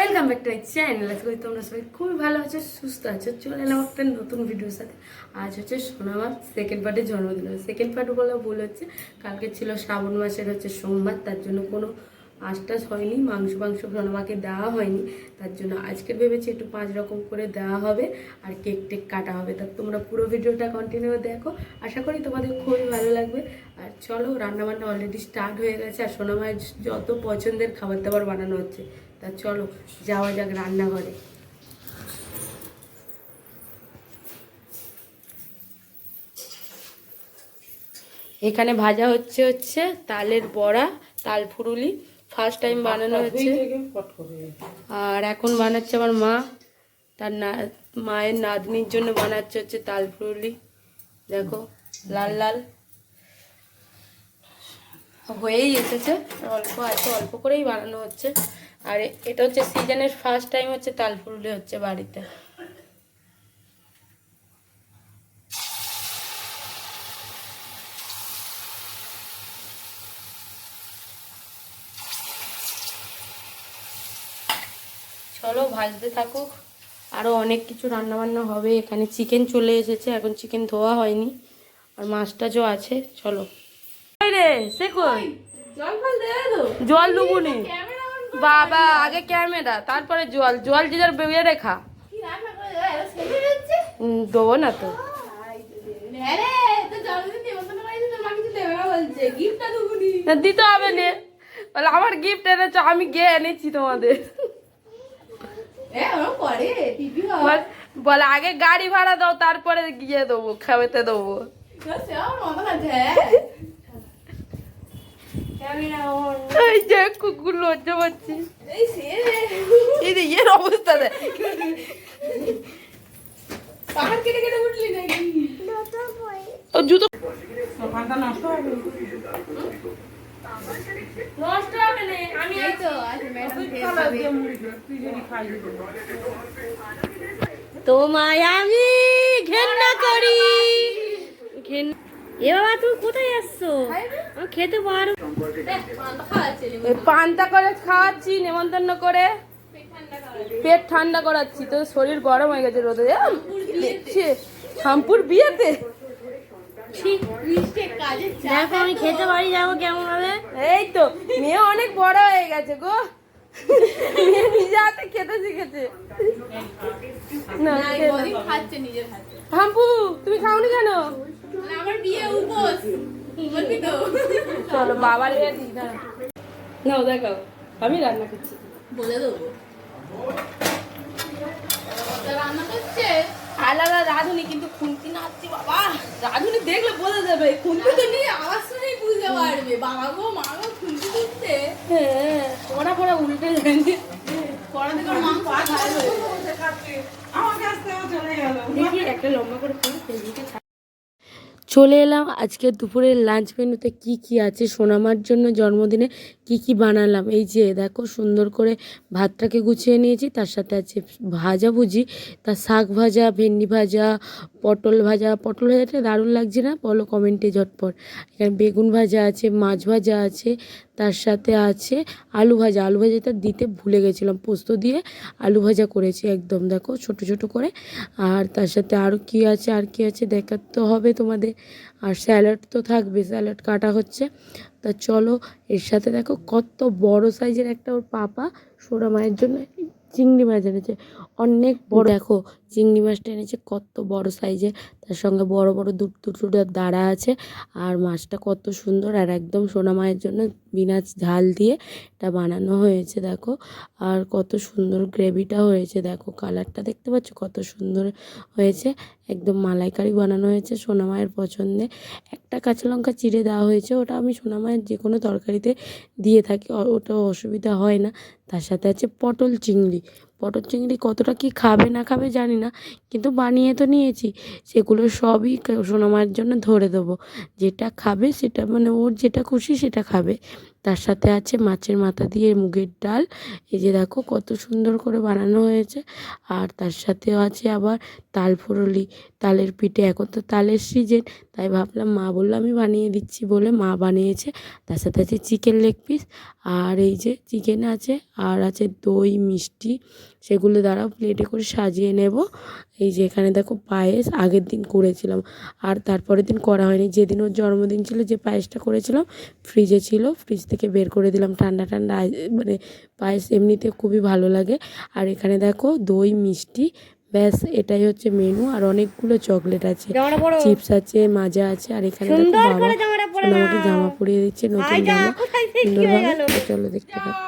Welcome back to my channel. আশা করি তোমরা সবাই খুবই ভালো আছো, সুস্থ আছো। চলে এলাম একটা নতুন ভিডিওর সাথে। আজ হচ্ছে সোনামার সেকেন্ড পার্টের জন্মদিন। সেকেন্ড পার্ট বলে ভুল হচ্ছে, কালকে ছিল শ্রাবণ মাসের সোমবার, তার জন্য কোনো আঁশ হয়নি, মাংস সোনামাকে দেওয়া হয়নি। তার জন্য আজকে ভেবেছি একটু 5 রকম করে দেওয়া হবে আর কেক টেক কাটা হবে। তা তোমরা পুরো ভিডিওটা কন্টিনিউ দেখো, আশা করি তোমাদের খুবই ভালো লাগবে। আর চলো, রান্নাবান্না অলরেডি স্টার্ট হয়ে গেছে আর সোনামায়ের যত পছন্দের খাবার দাবার বানানো হচ্ছে। তা চলো যাওয়া যাক রান্নাঘরে। এখানে ভাজা হচ্ছে তালের বড়া, তাল ফুরুলি। ফার্স্ট টাইম বানানো হচ্ছে। আর এখন বানাচ্ছে আমার মা, তার মায়ের নাতনির জন্য বানাচ্ছে হচ্ছে তাল ফুরুলি। দেখো লাল লাল হয়েই এসেছে, অল্প আছে, অল্প করেই বানানো হচ্ছে। আর এটা হচ্ছে সিজনের ফার্স্ট টাইম হচ্ছে তাল ফুরুলি হচ্ছে বাড়িতে। চলো ভাজতে থাকুক, আরও অনেক কিছু রান্নাবান্না হবে। এখানে চিকেন চলে এসেছে, এখন চিকেন ধোয়া হয়নি, আর মাছটা যে আছে। চলো রে সে কই জল ডুবুনি বাবা, আগে ক্যামেরা তারপরে জল, জল যে যার বেরিয়ে রেখা দেবো না তো। দিতে হবে না, বলে আমার গিফট এনেছো, আমি গিয়ে এনেছি তোমাদের। বলে আগে গাড়ি ভাড়া দাও, তারপরে গিয়ে দেবো, খাওয়াতে দেবো। এই যে কুকুর লজ্জা পাচ্ছি, এই যে এর অবস্থা দেখ। জুতো নষ্ট হবে, নষ্ট হবে না, আমি তোমায় আমি ঘেন্না করি। এ বাবা তুমি কোথায় আসছো? আমি খেতে পারো। পান্তা করে খাওয়াচ্ছি নেমন্তন্ন করে, পেট ঠান্ডা করাচ্ছি। তো শরীর গরম হয়ে গেছে রোদে, দেখছে শামপুর বিয়েতে। দেখো আমি খেতে পারি, যাবো কেমন হবে। এই তো মেয়ে অনেক বড় হয়ে গেছে গো, মেয়ে নিজে হাতে খেতে শিখেছে। না হাম্পু তুমি খাওনি কেন? চলো বাবার নাও দেখাও, আমি রান্না করছি বলে দেবো। রান্না করছে আলাদা রাঁধুনি, কিন্তু খুন্তি নাচছি বাবা। রাঁধুনি দেখলে বোঝা যাবে, খুন্তি তো নিয়ে আওয়াজ শুনেই বুঝতে পারবে। বাবা গো মা গো খুন্তি দিচ্ছে। হ্যাঁ পড়া পড়া উল্টে যায়নি, পড়া থেকে মাংস আমার কাছ থেকে চলে গেল। দেখি একটা লম্বা করে চলে এলাম আজকে দুপুরের লাঞ্চ মেনুতে কি কি আছে সোনামার জন্য জন্মদিনে কি কি বানালাম। এই যে দেখো সুন্দর করে ভাতটাকে গুছিয়ে নিয়েছি, তার সাথে আছে ভাজা ভুজি, তার শাক ভাজা, ভেন্ডি ভাজা, পটল ভাজাটা দারুণ লাগছে না বলো কমেন্টে ঝটপট। এখানে বেগুন ভাজা আছে, মাছ ভাজা আছে, তার সাথে আছে আলু ভাজাটা দিতে ভুলে গেছিলাম, পোস্ত দিয়ে আলু ভাজা করেছি একদম দেখো ছোট ছোট করে। আর তার সাথে আরও কি আছে দেখাতে হবে তোমাদের। আর স্যালাড তো থাকবে, স্যালাড কাটা হচ্ছে। তা চলো, এর সাথে দেখো কত বড় সাইজের একটা ওর পাপা সোনা মায়ের জন্য চিংড়ি মাছ এনেছে, অনেক বড়। দেখো চিংড়ি মাছটা এনেছে কত বড় সাইজের, তার সঙ্গে বড় বড় দুটো দাঁড়া আছে। আর মাছটা কত সুন্দর, আর একদম সোনা মায়ের জন্য বিনা ঝাল দিয়ে এটা বানানো হয়েছে দেখো। আর কত সুন্দর গ্রেভিটা হয়েছে, দেখো কালারটা দেখতে পাচ্ছ কত সুন্দর হয়েছে, একদম মালাইকারি বানানো হয়েছে সোনা মায়ের পছন্দে। একটা কাঁচা লঙ্কা চিড়ে দেওয়া হয়েছে, ওটা আমি সোনা মায়ের যে কোনো তরকারিতে দিয়ে থাকি, ওটা অসুবিধা হয় না। তার সাথে আছে পটল চিংড়ি কতটা কি খাবে না খাবে জানি না, কিন্তু বানিয়ে তো নিয়েছি। সেগুলো সবই সোনামায়ের জন্য ধরে দেবো, যেটা খাবে সেটা মানে ওর যেটা খুশি সেটা খাবে। তার সাথে আছে মাছের মাথা দিয়ে মুগের ডাল, এই যে দেখো কত সুন্দর করে বানানো হয়েছে। আর তার সাথেও আছে আবার তাল ফুরুলি, তালের পিঠে, এখন তো তালের সিজন, তাই ভাবলাম মা বললো আমি বানিয়ে দিচ্ছি বলে মা বানিয়েছে। তার সাথে আছে চিকেন লেগ পিস, আর এই যে চিকেন আছে, আর আছে দই মিষ্টি, সেগুলো দ্বারাও প্লেটে করে সাজিয়ে নেব। এই যে এখানে দেখো পায়েস আগের দিন করেছিলাম, আর তারপরের দিন করা হয়নি। যেদিন ওর জন্মদিন ছিল যে পায়েসটা করেছিলাম ফ্রিজে ছিল, ফ্রিজ থেকে বের করে দিলাম ঠান্ডা ঠান্ডা। মানে পায়েস এমনিতে খুবই ভালো লাগে। আর এখানে দেখো দই মিষ্টি, ব্যাস এটাই হচ্ছে মেনু। আর অনেকগুলো চকলেট আছে, চিপস আছে, মাজা আছে। আর এখানে দেখো বাবা আমাকে জামা পরিয়ে দিচ্ছে, নতুন জামা সুন্দরভাবে। চলো দেখতে পাবো।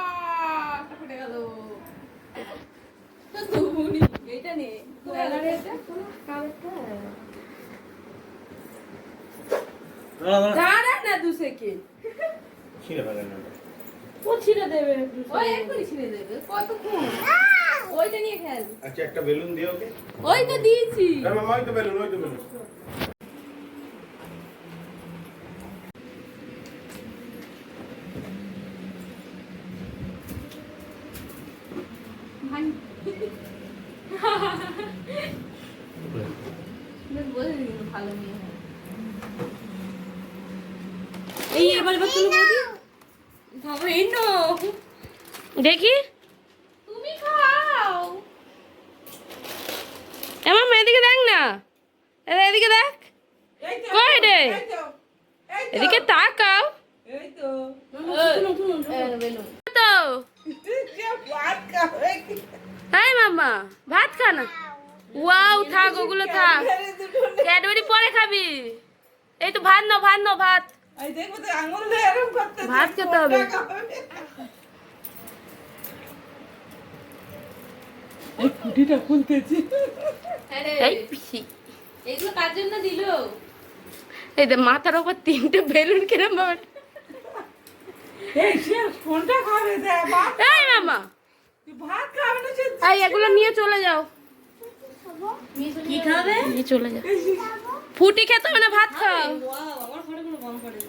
আচ্ছা একটা বেলুন দিও ওকে। ওই তো দিয়েছি। আরে মামা ওই তো বেলুন, ওই তো বেলুন। ভালো মেয়ে হয়। এই এবার তুমি বাবা এই নো দেখি তুমি খাও। এমন এদিকে দেখ না, এদিকে দেখ, কই রে, এদিকে তাকাও তো। হাই মামা ভাত খা না। ওয়াও থাক, ওগুলো থাক, ক্যাডবেরি পরে খাবি। এই তো ভাত নাও, ভাত নাও, ভাত ভাত খেতে হবে। এই খুঁটিটা খুলতেছি। এই পিসি, এগুলো কার জন্য দিলো? এই যে মাথার উপর 3টে বেলুন কিরম ভাবে। এই সে কোনটা খাবে দে বাপ? এই মামা তুই ভাত খাবে না সে? এই এগুলো নিয়ে চলে যাও। কি খাবে? নিয়ে চলে যাও। ফুটি খেতে হবে না, ভাত খাও। আমার ফটো গুলো কম করে।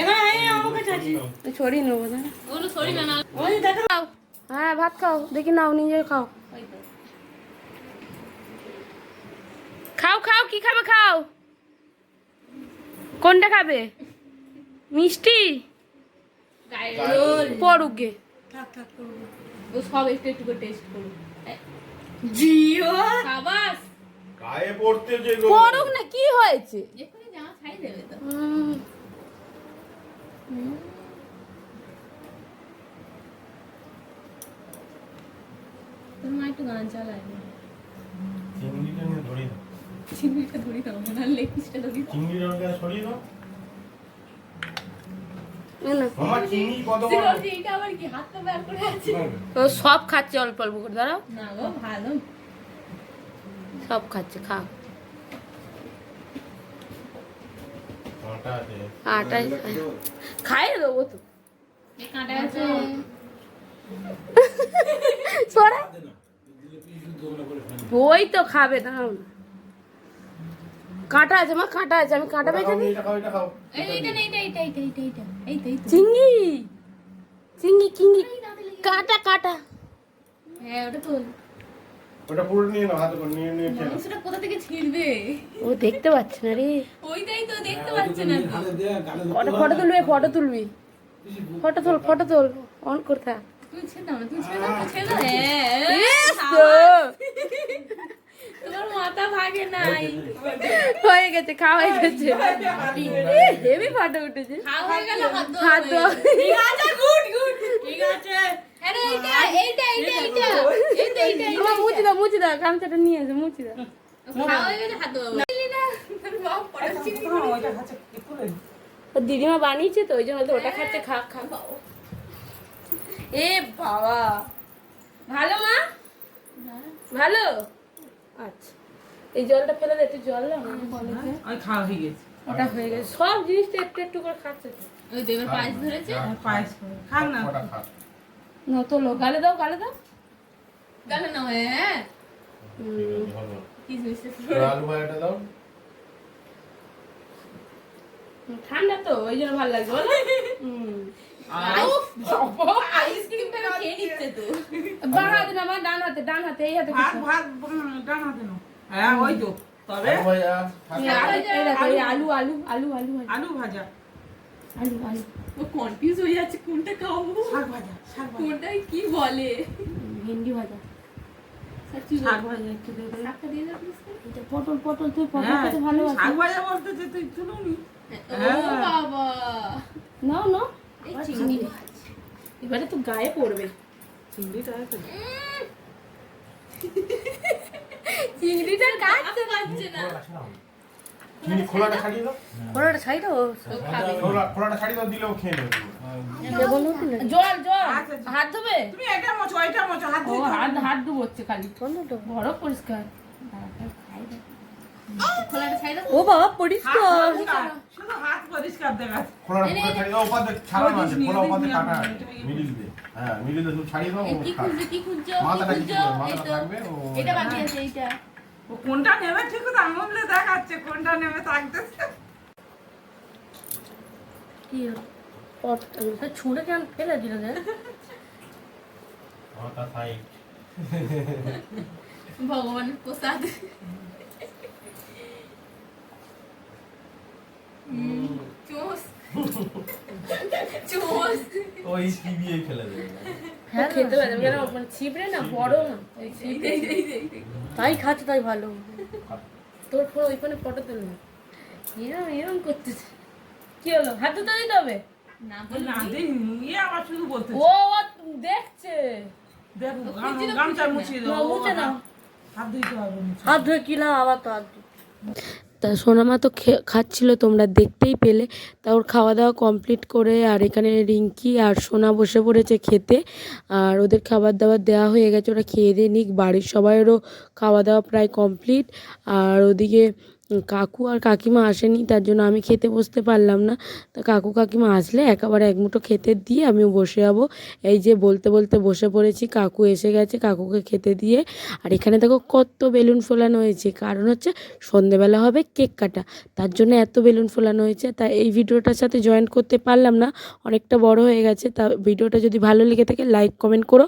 এবার এই আমাকে চাচি। ছড়িয়ে নেবো না। ওগুলো সরি না। ওই দেখো, হ্যাঁ ভাত খাও, দেখি নাও, নিজে খাও। ওই তো। খাও খাও, কি খাবে খাও। কোনটা খাবে? মিষ্টি গায়ে রোল। পড়ুক গে। থাক থাক করব। ও সব একটু একটু করে টেস্ট করুন। জিও সাবাস। গায়ে পড়তে যে গো। পড়ুক না, কি হয়েছে? এক্ষুনি জামা ছাই দেবে তো। তোর মা একটু গান চালায়। চিংড়িটা নিয়ে ধরি দাও। চিংড়িটা ধরি দাও, না লেগ পিসটা ধরি দাও। চিংড়ি রঙটা সরিয়ে দাও। এই না, মামা চিংড়ি কত বড়? সিগন্ডি এটা আবার কি হাতটা বের করে আছে? ও সব খাচ্ছে অল্প অল্প করে, দাঁড়াও। না গো ভালো। সব খাচ্ছে, খাও। কাঁটা আছে। আটা খাইয়ে দেবো তো। এই কাঁটা আছে। সরা ওই তো খাবে না। কাঁটা আছে মা, কাঁটা আছে, আমি কাঁটা বেছে দিই। এটা খাও, এটা খাও। এইটা না, এইটা এই তো চিংড়ি চিংড়ি চিংড়ি, কাঁটা কাঁটা। হ্যাঁ ওটা তোল। ওটা পুরো নিয়ে নাও, হাতে করে নিয়ে নিয়ে খেয়ে নাও। মাংসটা কোথা থেকে ছিঁড়বে? ও দেখতে পাচ্ছে না রে। ওইটাই তো দেখতে পাচ্ছে না তো। ফটো ফটো তুলবি, ফটো তুলবি, ফটো তোল, ফটো তোল, অন করে থাক। তুমি ছেড়ে দাও না, তুমি ছেড়ে দাও, ছেড়ে দাও। হ্যাঁ ইস তো, তোমার মাথা ভাগে নাই। হয়ে গেছে, খাওয়া হয়ে গেছে। হেভি ফটো উঠেছে। খাওয়া হয়ে গেল, হাত ধোয়া হাত হবে। ধোয়া। ঠিক আছে, গুড গুড ঠিক আছে। আরে এইটা আমার মুছি দাও, মুছি দাও, গামছাটা নিয়ে এসে মুছি দাও। খাওয়া হয়ে গেছে, হাত ধোয়া। বললি না তোর বাপ পড়াচ্ছি। তোমার ওইটা খাচ্ছে কি করে? ওর দিদিমা বানিয়েছে তো, ওই জন্য তো ওটা খাচ্ছে। খা খা। এ বাবা, ভালো মা, ভালো। আচ্ছা, এই জলটা ফেলে দে, একটু জল দাও না কলেজে। ওই খাওয়া হয়ে গেছে। ওটা হয়ে গেছে, সব জিনিসটা একটু একটু করে খাচ্ছে তো। ওই দেবের পায়েস ধরেছে। আর পায়েস করে খাক না। কটা খা। না তো লো, গালে দাও, গালে দাও। গালে না হ্যাঁ ভালো। কিসমিস আলু ভাজাটা দাও। ঠান্ডা তো, ওই জন্য ভালো লাগছে বলো। আইসক্রিম পেয়ে খেয়ে নিচ্ছে তো। বাঁ হাতে না, আমার ডান হাতে, ডান হাতে, এই হাতে ভাত খেতে হবে। ভাত ডান হাতে নাও। হ্যাঁ ওই তো তবে আলু ভাজা এই দেখো এই আলু আলু আলু আলু আলু আলু ভাজা, আলু আলু ও কনফিউজ হয়ে যাচ্ছে কোনটা খাবো, শাক ভাজা, শাক ভাজা, কোনটাই কি বলে। ভেন্ডি ভাজা সত্যি শাক ভাজা একটু দে দে। শাকটা দিয়ে দাও please। এটা পটল পটল তুই পটল হ্যাঁ, খেতে ভালোবাসিস শাক ভাজা বলতে যে তুই তুলুনি। ও বাবা, নাও নাও এই চিংড়ি মাছ এবারে তো গায়ে পড়বে। চিংড়িটা আছে। চিংড়িটা কাটতে পারছে না। চিনি খোলাটা ছাড়িয়ে দাও, পরোটা ছাই দাও ও খাবে। খোলাটা ছাড়িয়ে দাও, দিলেও খেয়ে নেবে। দেবো নাকি না জল জল আচ্ছা, আচ্ছা। হাত ধোবে। তুমি এটা মোছো, ওইটা মোছো, হাত ও ধুই তো। হাত ডুবোচ্ছে খালি, পনেরো বড় পরিষ্কার। খোলাটা ছাই দাও। ও বাবা হাত পরিষ্কার পরিষ্কার, শুধু হাত পরিষ্কার দেখাচ্ছে। খোলাটা পুরো ছাড়িয়ে দাও, ওপার দিয়ে ছাড়ানো আছে, ওই খোলা ওপার দিয়ে নিয়ে কাটা আছে, নিয়ে মিডিল দিয়ে। হ্যাঁ, মিডিল দিয়ে তুমি ছাড়িয়ে দাও, এ ও কি খাবে। খুঁজছো কি খুঁজছো মাথাটা কি কিছু খুঁজছো? না, এই মাথাটা তো থাকবে, ও এটা বাকি আছে, এইটা। ও কোনটা নেবে ঠিক তো আঙুলে দেখাচ্ছে, কোনটা নেবে থাকতেছে। কি পটল ছুঁড়ে কেন ফেলে দিল রে মাথা সাইড। ভগবানের প্রসাদ। চোস চোস। ওই চিবিয়ে ফেলে দেবে। হ্যাঁ খেতে পারে কেন মানে ছিপড়ে না বড় না ওই এই ছিপড়ে এই এই এই, এই। তাই খাচ্ছে তাই ভালো তোর ফোন ওইখানে ফটো তুল না এরম এরম করতেছে কি হলো হাত ধুতে দিতে হবে না ওই বললি না দিয়ে নিয়ে আবার শুধু বলতে ও দেখছে দেখো খুঁজছি তো গামছা খুঁজছি মুছিয়ে না, দাও, মুছে নাও। হাত ধুইতে হবে মুছে। হাত ধুয়ে কি নাও আবার তো হাত তা সোনামা তো খাচ্ছিল তোমরা দেখতেই পেলে তা ওর খাওয়া দাওয়া কমপ্লিট করে আর এখানে রিঙ্কি আর সোনা বসে পড়েছে খেতে আর ওদের খাবার দাবার দেওয়া হয়ে গেছে ওরা খেয়ে দিয়ে নিক বাড়ির সবাইয়েরও খাওয়া দাওয়া প্রায় কমপ্লিট আর ওদিকে কাকু আর কাকিমা আসেনি তার জন্য আমি খেতে বসতে পারলাম না তা কাকু কাকিমা আসলে একেবারে এক মুঠো খেতে দিয়ে আমিও বসে যাবো এই যে বলতে বলতে বসে পড়েছি কাকু এসে গেছে কাকুকে খেতে দিয়ে আর এখানে দেখো কত বেলুন ফোলানো হয়েছে কারণ হচ্ছে সন্ধেবেলা হবে কেক কাটা তার জন্য এত বেলুন ফোলানো হয়েছে তাই এই ভিডিওটার সাথে জয়েন করতে পারলাম না অনেকটা বড় হয়ে গেছে তা ভিডিওটা যদি ভালো লেগে থাকে লাইক কমেন্ট করো